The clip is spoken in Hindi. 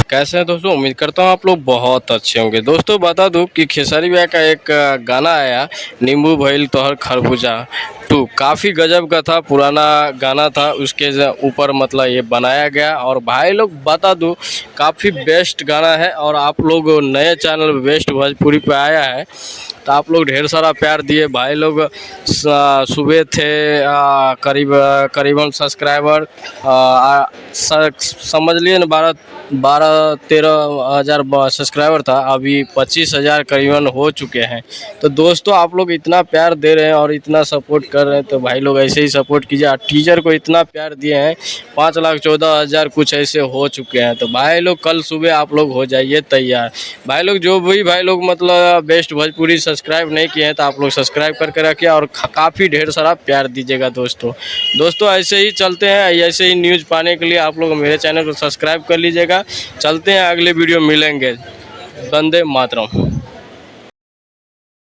कैसे हैं दोस्तों? उम्मीद करता हूँ आप लोग बहुत अच्छे होंगे। दोस्तों बता दूँ कि खेसारी भैया का एक गाना आया, नींबू भइल तोहर खरबूजा 2, काफ़ी गजब का था, पुराना गाना था। उसके ऊपर मतलब ये बनाया गया। और भाई लोग बता दूँ, काफ़ी बेस्ट गाना है। और आप लोग नए चैनल बेस्ट भोजपुरी पे आया है, तो आप लोग ढेर सारा प्यार दिए भाई लोग। सुबह थे करीबन सब्सक्राइबर समझ लिए ना, 12-13 हज़ार सब्सक्राइबर था। अभी 25,000 करीबन हो चुके हैं। तो दोस्तों आप लोग इतना प्यार दे रहे हैं और इतना सपोर्ट कर रहे हैं, तो भाई लोग ऐसे ही सपोर्ट कीजिए। टीचर को इतना प्यार दिए हैं, 5,14,000 कुछ ऐसे हो चुके हैं। तो भाई लोग कल सुबह आप लोग हो जाइए तैयार। भाई लोग जो भी भाई लोग मतलब बेस्ट भोजपुरी सब्सक्राइब नहीं किए हैं, तो आप लोग सब्सक्राइब करके रखिए और काफ़ी ढेर सारा प्यार दीजिएगा दोस्तों ऐसे ही चलते हैं। ऐसे ही न्यूज़ पाने के लिए आप लोग मेरे चैनल को सब्सक्राइब कर लीजिएगा। चलते हैं, अगले वीडियो मिलेंगे। वंदे मातरम।